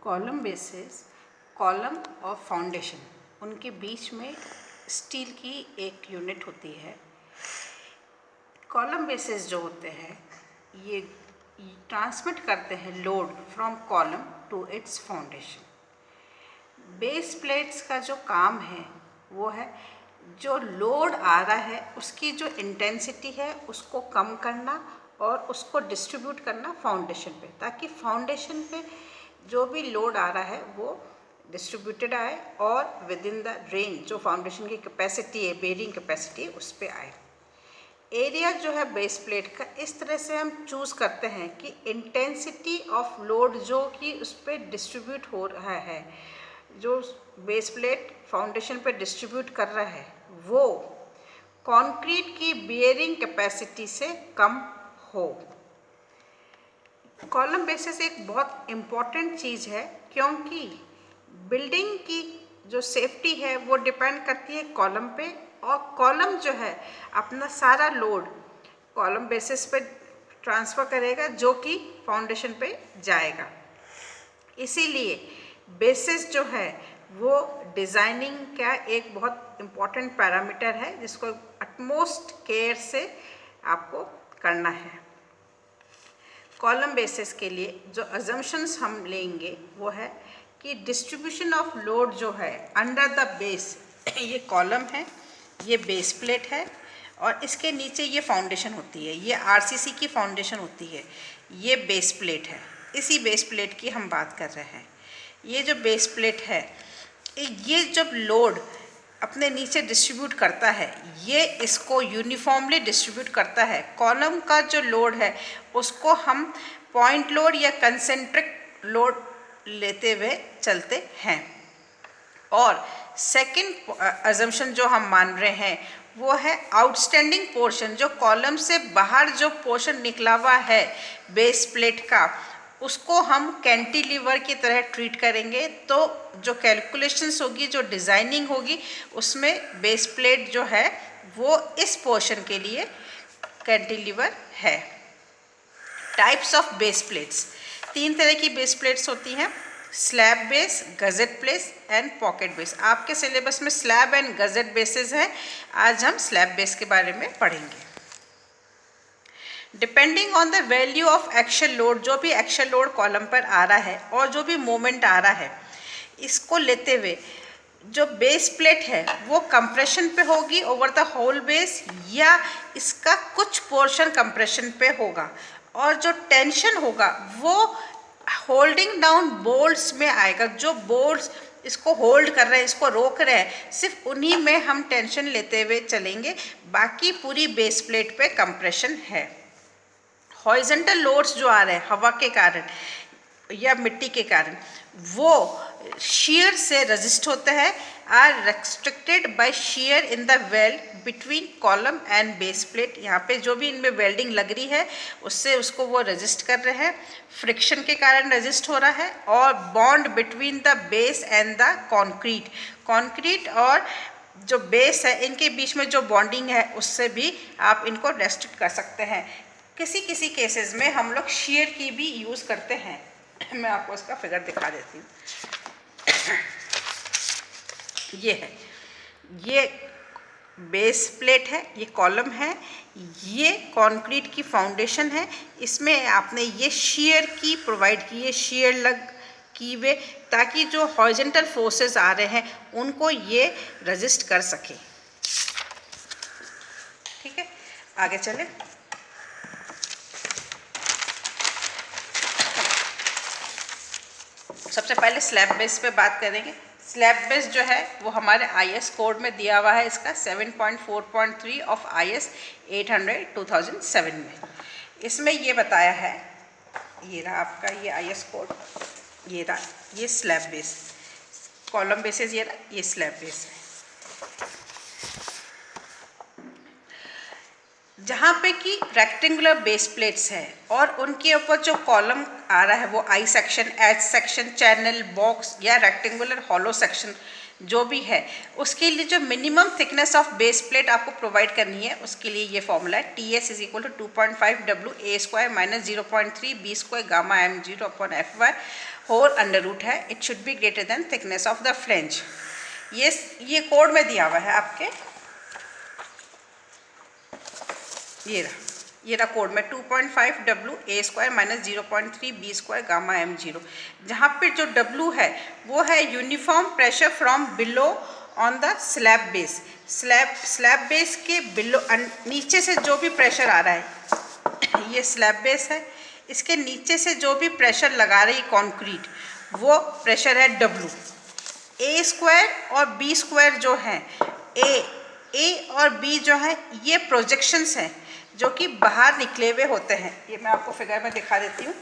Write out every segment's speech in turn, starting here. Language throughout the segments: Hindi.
कॉलम बेसिस, कॉलम और फाउंडेशन, उनके बीच में स्टील की एक यूनिट होती है। कॉलम बेसिस जो होते हैं ये ट्रांसमिट करते हैं load from column to it's foundation. Base plates का जो काम है वो है जो लोड आ रहा है उसकी जो इंटेंसिटी है उसको कम करना और उसको डिस्ट्रीब्यूट करना फाउंडेशन पे, ताकि फाउंडेशन पे जो भी लोड आ रहा है वो डिस्ट्रीब्यूटेड आए और विद इन द रेंज जो फाउंडेशन की कैपेसिटी है, बेयरिंग कैपेसिटी, उस पर आए। एरिया जो है बेस प्लेट का इस तरह से हम चूज़ करते हैं कि इंटेंसिटी ऑफ लोड जो कि उस पर डिस्ट्रीब्यूट हो रहा है, जो बेस प्लेट फाउंडेशन पे डिस्ट्रीब्यूट कर रहा है, वो कंक्रीट की बियरिंग कैपेसिटी से कम हो। कॉलम बेसिस एक बहुत इम्पॉर्टेंट चीज़ है, क्योंकि बिल्डिंग की जो सेफ्टी है वो डिपेंड करती है कॉलम पे, और कॉलम जो है अपना सारा लोड कॉलम बेसिस पे ट्रांसफ़र करेगा जो कि फाउंडेशन पे जाएगा। इसीलिए बेसिस जो है वो डिज़ाइनिंग का एक बहुत इम्पॉर्टेंट पैरामीटर है जिसको अटमोस्ट केयर से आपको करना है। कॉलम बेसिस के लिए जो अजम्पशंस हम लेंगे वो है कि डिस्ट्रीब्यूशन ऑफ लोड जो है अंडर द बेस, ये कॉलम है, ये बेस प्लेट है और इसके नीचे ये फाउंडेशन होती है, ये आरसीसी की फाउंडेशन होती है, ये बेस प्लेट है। इसी बेस प्लेट की हम बात कर रहे हैं। ये जो बेस प्लेट है ये जब लोड अपने नीचे डिस्ट्रीब्यूट करता है, ये इसको यूनिफॉर्मली डिस्ट्रीब्यूट करता है। कॉलम का जो लोड है उसको हम पॉइंट लोड या कंसेंट्रिक लोड लेते हुए चलते हैं। और सेकंड अजम्पशन जो हम मान रहे हैं वो है आउटस्टैंडिंग पोर्शन, जो कॉलम से बाहर जो पोर्शन निकला हुआ है बेस प्लेट का, उसको हम कैंटिलीवर की तरह ट्रीट करेंगे। तो जो कैलकुलेशंस होगी, जो डिज़ाइनिंग होगी, उसमें बेस प्लेट जो है वो इस पोर्शन के लिए कैंटिलीवर है। टाइप्स ऑफ बेस प्लेट्स, 3 तरह की बेस प्लेट्स होती हैं: slab base, gusset base and pocket base. आपके सिलेबस में स्लैब एंड गजेट बेसिस हैं, आज हम स्लैब बेस के बारे में पढ़ेंगे। Depending on the value of action load, जो भी एक्शन लोड कॉलम पर आ रहा है और जो भी मोमेंट आ रहा है, इसको लेते हुए जो बेस प्लेट है वो कंप्रेशन पे होगी ओवर द होल बेस, या इसका कुछ पोर्शन कंप्रेशन पे होगा, और जो टेंशन होगा वो होल्डिंग डाउन बोल्ट्स में आएगा। जो बोल्ट्स इसको होल्ड कर रहे हैं, इसको रोक रहे हैं, सिर्फ उन्हीं में हम टेंशन लेते हुए चलेंगे, बाकी पूरी बेस प्लेट पे कंप्रेशन है। हॉरिजॉन्टल लोड्स जो आ रहे हैं हवा के कारण या मिट्टी के कारण, वो shear से रेजिस्ट होते हैं, are restricted by shear in the weld between column and base plate. यहाँ पे जो भी इनमें वेल्डिंग लग रही है उससे उसको वो रेजिस्ट कर रहे हैं, फ्रिक्शन के कारण रेजिस्ट हो रहा है, और bond between the base and the concrete, concrete और जो बेस है इनके बीच में जो बॉन्डिंग है उससे भी आप इनको रेस्ट्रिक्ट कर सकते हैं। किसी किसी केसेस में हम लोग shear की भी यूज़ करते हैं। मैं आपको इसका फिगर दिखा देती हूँ। ये है, ये बेस प्लेट है, ये कॉलम है, ये कंक्रीट की फाउंडेशन है। इसमें आपने ये shear की प्रोवाइड की है, shear लग की वे, ताकि जो हॉरिजॉन्टल फोर्सेस आ रहे हैं उनको ये रेजिस्ट कर सके। ठीक है, आगे चले। सबसे पहले स्लैब बेस पे बात करेंगे। स्लैब बेस जो है वो हमारे IS कोड में दिया हुआ है, इसका 7.4.3 ऑफ IS 800 2007 में। इसमें ये बताया है, ये रहा आपका ये IS कोड, ये रहा ये स्लैब बेस, कॉलम बेसिस ये रहा, ये स्लैब बेस है। जहाँ पे कि रेक्टेंगुलर बेस प्लेट्स है और उनके ऊपर जो कॉलम आ रहा है वो I section, H section, channel, box या रेक्टेंगुलर हॉलो सेक्शन जो भी है उसके लिए जो minimum thickness of base plate आपको प्रोवाइड करनी है, उसके लिए ये फॉर्मूला है TS is equal to 2.5 WA² minus 0.3 B² gamma M0 upon FY whole under root है। It should be greater than thickness of the flange. ये कोड में दिया हुआ है आपके, ये रहा कोड में 2.5 WA² minus 0.3 B² gamma M0, जहाँ पे जो W है वो है uniform pressure from below on the slab base. Slab base के बिलो नीचे से जो भी प्रेशर आ रहा है, ये स्लैब बेस है, इसके नीचे से जो भी प्रेशर लगा रही कंक्रीट वो प्रेशर है W। A² और B² जो है, ए और B जो है ये प्रोजेक्शंस हैं जो कि बाहर निकले हुए होते हैं। ये मैं आपको फिगर में दिखा देती हूँ।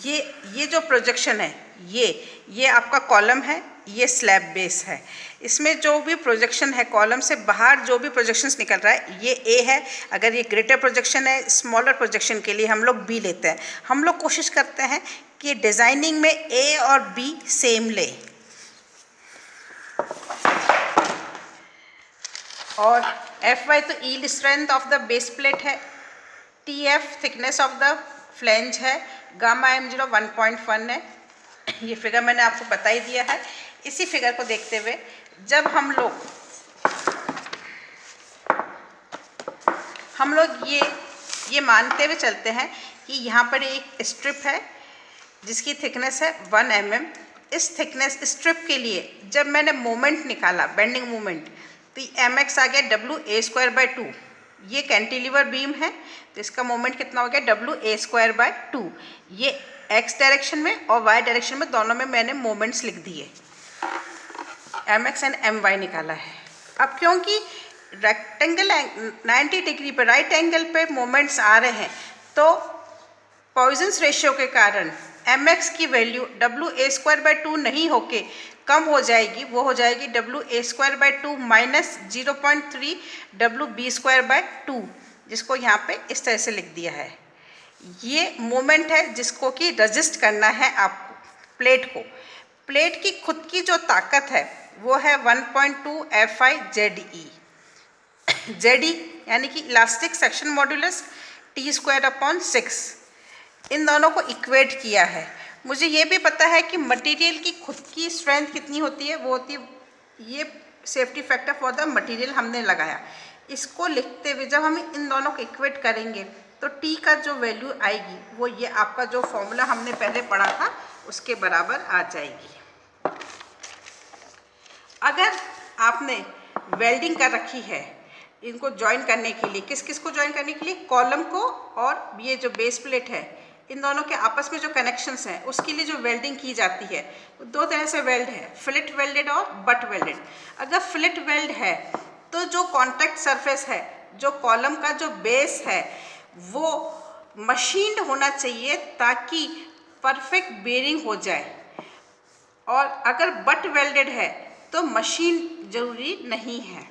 ये जो प्रोजेक्शन है ये आपका कॉलम है, ये स्लैब बेस है। इसमें जो भी प्रोजेक्शन है कॉलम से बाहर जो भी प्रोजेक्शंस निकल रहा है ये A है। अगर ये ग्रेटर प्रोजेक्शन है, स्मॉलर प्रोजेक्शन के लिए हम लोग B लेते हैं। हम लोग कोशिश करते हैं कि डिज़ाइनिंग में A और B सेम ले। और Fy तो yield strength of the base plate है, TF thickness of the flange है, गामा M0 1.1 है। ये फिगर मैंने आपको बता ही दिया है। इसी फिगर को देखते हुए जब हम लोग ये मानते हुए चलते हैं कि यहाँ पर एक स्ट्रिप है जिसकी थिकनेस है 1 mm। इस थिकनेस स्ट्रिप के लिए जब मैंने मोमेंट निकाला, बेंडिंग मोमेंट, तो mx आ गया WA²/2। ये कैंटिलीवर बीम है तो इसका मोमेंट कितना हो गया WA²/2। ये x डायरेक्शन में और y डायरेक्शन में दोनों में मैंने मोमेंट्स लिख दिए, mx एंड my निकाला है। अब क्योंकि रेक्टेंगल 90 डिग्री पर राइट एंगल पे मोमेंट्स आ रहे हैं तो पॉइजन्स रेशियो के कारण mx की वैल्यू WA²/2 नहीं होके कम हो जाएगी, वो हो जाएगी WA²/2 माइनस 0.3 WB²/2, जिसको यहाँ पे इस तरह से लिख दिया है। ये मोमेंट है जिसको कि रजिस्ट करना है आपको प्लेट को। प्लेट की खुद की जो ताकत है वो है 1.2 Fi ZE। ZE यानी कि इलास्टिक सेक्शन मॉड्यूलस T²/6। इन दोनों को इक्वेट किया है। मुझे ये भी पता है कि मटेरियल की खुद की स्ट्रेंथ कितनी होती है, वो होती है, ये safety factor for the material हमने लगाया। इसको लिखते हुए जब हम इन दोनों को इक्वेट करेंगे तो T का जो वैल्यू आएगी वो ये आपका जो फॉर्मूला हमने पहले पढ़ा था उसके बराबर आ जाएगी। अगर आपने वेल्डिंग कर रखी है इनको ज्वाइन करने के लिए, किस को ज्वाइन करने के लिए, कॉलम को और ये जो बेस प्लेट है, इन दोनों के आपस में जो कनेक्शंस हैं उसके लिए जो वेल्डिंग की जाती है वो दो तरह से वेल्ड है, फिलेट वेल्डेड और बट वेल्डेड। अगर फिलेट वेल्ड है तो जो कॉन्टैक्ट सरफेस है, जो कॉलम का जो बेस है वो मशीन्ड होना चाहिए ताकि परफेक्ट बेरिंग हो जाए। और अगर बट वेल्डेड है तो मशीन जरूरी नहीं है।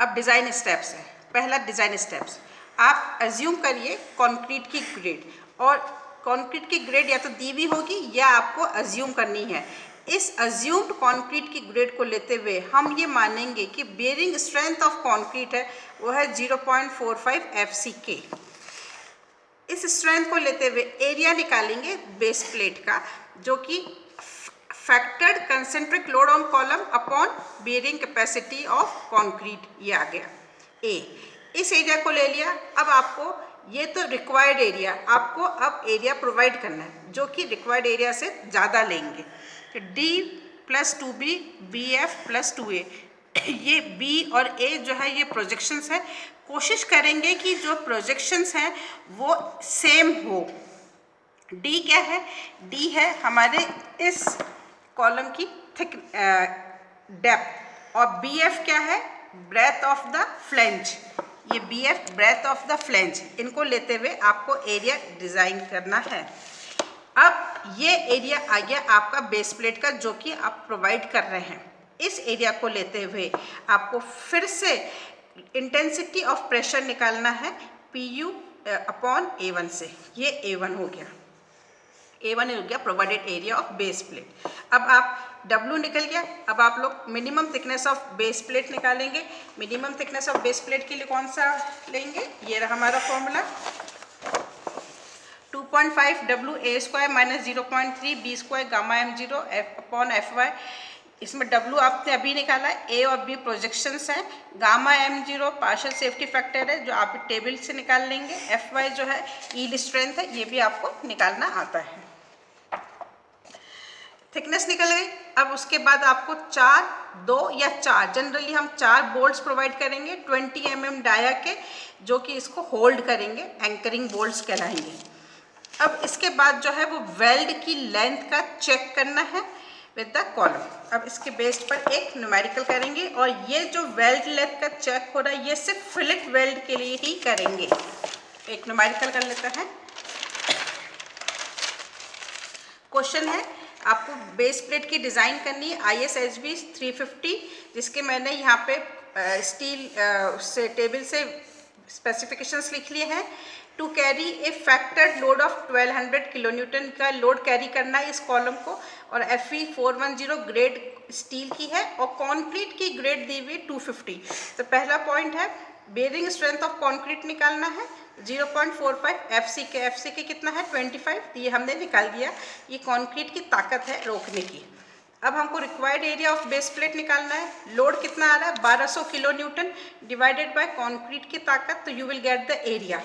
अब डिज़ाइन स्टेप्स है। पहला डिज़ाइन स्टेप्स, आप अज्यूम करिए कंक्रीट की ग्रेड, और कंक्रीट की ग्रेड या तो दी हुई होगी या आपको अज्यूम करनी है। इस अज्यूम्ड कंक्रीट की ग्रेड को लेते हुए हम ये मानेंगे कि बेयरिंग स्ट्रेंथ ऑफ कंक्रीट है वो है 0.45 FCK। इस स्ट्रेंथ को लेते हुए एरिया निकालेंगे बेस प्लेट का, जो कि factored concentric load on column upon bearing capacity of concrete, ये आ गया A। इस एरिया को ले लिया। अब आपको ये तो रिक्वायर्ड एरिया, आपको अब एरिया प्रोवाइड करना है जो कि रिक्वायर्ड एरिया से ज़्यादा लेंगे। D + 2B BF + 2A, ये B और A जो है ये प्रोजेक्शंस है। कोशिश करेंगे कि जो प्रोजेक्शंस हैं वो सेम हो। D क्या है? D है हमारे इस कॉलम की थिक डेप्थ, और BF क्या है? Breadth of the flange. ये BF breadth of the flange, इनको लेते हुए आपको एरिया डिज़ाइन करना है। अब ये एरिया आ गया आपका बेस प्लेट का जो कि आप प्रोवाइड कर रहे हैं। इस एरिया को लेते हुए आपको फिर से इंटेंसिटी ऑफ प्रेशर निकालना है PU/A1 से। ये A1 हो गया। A1 हो गया provided area of base plate. अब आप W निकल गया। अब आप लोग minimum thickness of base plate निकालेंगे। Minimum thickness of base plate के लिए कौन सा लेंगे, ये रहा हमारा formula 2.5 W A square minus 0.3 B square gamma M0 upon FY। इसमें W आपने अभी निकाला है, A और B प्रोजेक्शंस हैं, gamma M0 partial safety factor है जो आप टेबल से निकाल लेंगे, FY जो है यील्ड स्ट्रेंथ है, ये भी आपको निकालना आता है। थिकनेस निकल गई। अब उसके बाद आपको 2 या 4 जनरली हम 4 बोल्ट्स प्रोवाइड करेंगे 20 mm डाया के, जो कि इसको होल्ड करेंगे, एंकरिंग बोल्ट्स कहलाएंगे। अब इसके बाद जो है वो वेल्ड की लेंथ का चेक करना है विद द कॉलम। अब इसके बेस पर एक न्यूमेरिकल करेंगे और ये जो वेल्ड लेंथ का चेक हो रहा है ये सिर्फ फिलेट वेल्ड के लिए ही करेंगे। एक न्यूमेरिकल कर लेते हैं। क्वेश्चन है आपको बेस प्लेट की डिज़ाइन करनी है ISHB 350, जिसके मैंने यहाँ पे स्टील से टेबल से स्पेसिफिकेशंस लिख लिए हैं। To carry a factored load of 1200 kilo newton का लोड कैरी करना है इस कॉलम को, और FE 410 ग्रेड स्टील की है और कंक्रीट की ग्रेड दी हुई 250। तो पहला पॉइंट है बेयरिंग स्ट्रेंथ ऑफ कंक्रीट निकालना है 0.45, FCK कितना है 25, तो ये हमने निकाल दिया। ये कंक्रीट की ताकत है रोकने की। अब हमको required area of base plate निकालना है। लोड कितना आ रहा है 1200 kilo Newton divided by concrete की ताकत, तो you will get the area.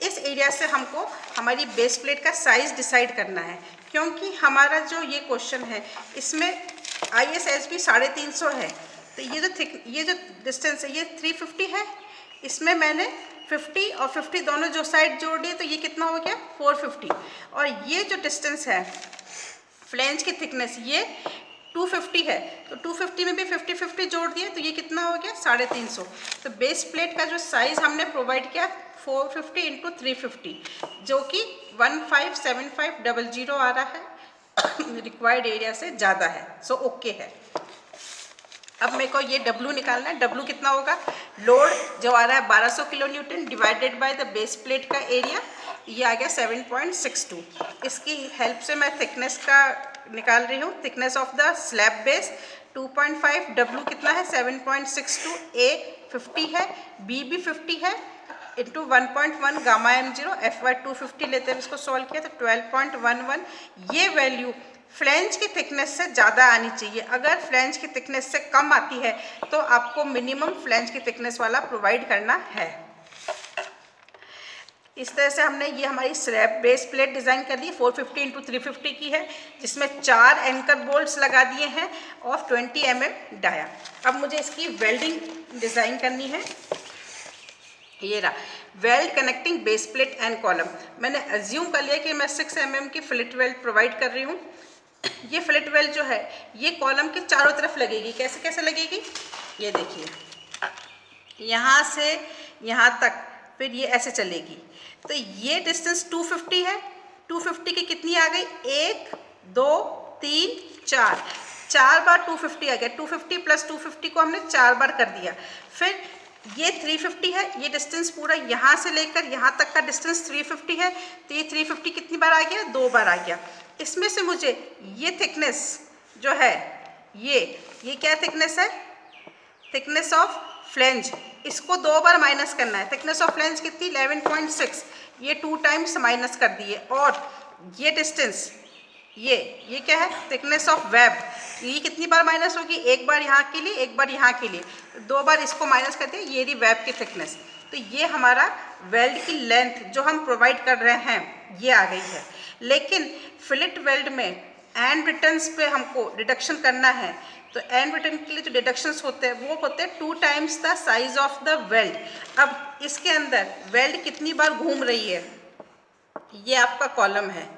इस एरिया से हमको हमारी बेस प्लेट का साइज डिसाइड करना है, क्योंकि हमारा जो ये क्वेश्चन है इसमें ISHB 350 है, तो ये जो डिस्टेंस है ये 350 है। इसमें मैंने 50 और 50 दोनों जो साइड जोड़ दिए, तो ये कितना हो गया 450। और ये जो डिस्टेंस है फ्लेंज की थिकनेस ये 250 है, तो 250 में भी 50-50 जोड़ दिए, तो ये कितना हो गया 350। तो बेस प्लेट का जो साइज हमने प्रोवाइड किया 450 इंटू 350, जो कि 157500 आ रहा है। रिक्वायर्ड एरिया से ज़्यादा है, सो ओके है। अब मेरे को ये W निकालना है। W कितना होगा, लोड जो आ रहा है 1200 kilo Newton divided by the base plate का एरिया, ये आ गया 7.62। इसकी हेल्प से मैं थिकनेस का निकाल रही हूँ। Thickness of the slab base 2.5, W कितना है 7.62, A 50 है, B भी 50 है, इंटू 1.1 गामा M0 FY 250 लेते हैं, इसको सॉल्व किया तो 12.11। ये वैल्यू फ्लेंज की थिकनेस से ज़्यादा आनी चाहिए। अगर फ्लेंज की थिकनेस से कम आती है तो आपको मिनिमम फ्लेंज की थिकनेस वाला प्रोवाइड करना है। इस तरह से हमने ये हमारी स्लैब बेस प्लेट डिज़ाइन कर दी 450 इंटू 350 की है, जिसमें 4 एंकर बोल्ट्स लगा दिए हैं ऑफ 20 mm डाया। अब मुझे इसकी वेल्डिंग डिज़ाइन करनी है। ये रहा weld connecting base plate and column. मैंने अज्यूम कर लिया कि मैं 6 mm की फिलेट वेल्ड प्रोवाइड कर रही हूँ। ये फिलेट वेल्ड जो है ये कॉलम के चारों तरफ लगेगी। कैसे कैसे लगेगी, ये देखिए, यहाँ से यहाँ तक, फिर ये ऐसे चलेगी। तो ये डिस्टेंस 250 है। 250 की कितनी आ गई, 1 2 3 4, 4 बार 250 आ गया। 250 प्लस 250 को हमने 4 बार कर दिया। फिर ये 350 है, ये डिस्टेंस पूरा यहाँ से लेकर यहाँ तक का डिस्टेंस 350 है, तो ये 350 कितनी बार आ गया, 2 बार आ गया। इसमें से मुझे ये थिकनेस जो है ये क्या थिकनेस है, थिकनेस ऑफ फ्लेंज, इसको 2 बार माइनस करना है। थिकनेस ऑफ फ्लेंज कितनी 11.6, ये 2 टाइम्स माइनस कर दिए। और ये डिस्टेंस ये क्या है, थिकनेस ऑफ वेब, ये कितनी बार माइनस होगी, एक बार यहाँ के लिए एक बार यहाँ के लिए, 2 बार इसको माइनस कर दिया। ये रही वेब की थिकनेस। तो ये हमारा वेल्ड की लेंथ जो हम प्रोवाइड कर रहे हैं ये आ गई है। लेकिन फिलेट वेल्ड में एंड रिटर्न्स पे हमको डिडक्शन करना है, तो एंड रिटर्न के लिए जो डिडक्शंस होते हैं वो होते हैं 2 times the size of the weld. अब इसके अंदर वेल्ड कितनी बार घूम रही है, ये आपका कॉलम है,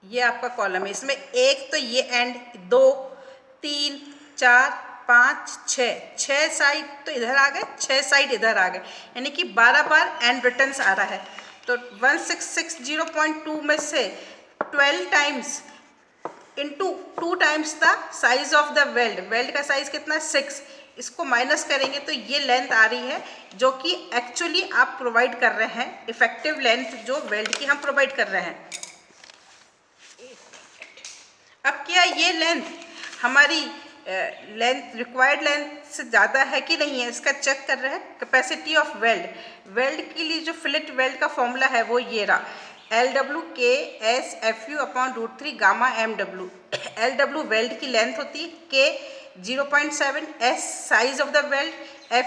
ये आपका कॉलम है। इसमें एक तो ये एंड, 2 3 4 5 6 साइड तो इधर आ गए, 6 साइड इधर आ गए, यानी कि 12 बार एंड रिटर्न्स आ रहा है। तो 1660.2 में से 12 times into 2 times the size of the weld, weld का साइज कितना है 6, इसको माइनस करेंगे तो ये लेंथ आ रही है जो कि एक्चुअली आप प्रोवाइड कर रहे हैं, इफेक्टिव लेंथ जो वेल्ड की हम प्रोवाइड कर रहे हैं। अब क्या ये लेंथ हमारी लेंथ रिक्वायर्ड लेंथ से ज़्यादा है कि नहीं है, इसका चेक कर रहे हैं। कैपेसिटी ऑफ वेल्ड, वेल्ड के लिए जो फिलेट वेल्ड का फॉर्मूला है वो ये रहा, LW/KS/FU/√3 gamma MW। LW weld की लेंथ होती है, K 0.7, S size of the weld,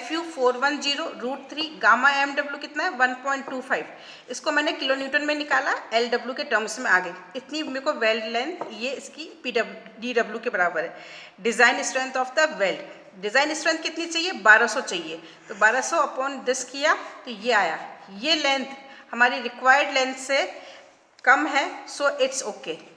FU 410, √3 gamma MW कितना है 1.25। इसको मैंने किलो न्यूटन में निकाला, LW के टर्म्स में आ गई। इतनी मेरे को वेल्ड लेंथ ये इसकी DW के बराबर है। Design strength of the weld, design strength कितनी चाहिए, 1200 चाहिए, तो 1200 अपॉन दिस किया तो ये आया। ये लेंथ हमारी रिक्वायर्ड लेंथ से कम है, सो इट्स ओके।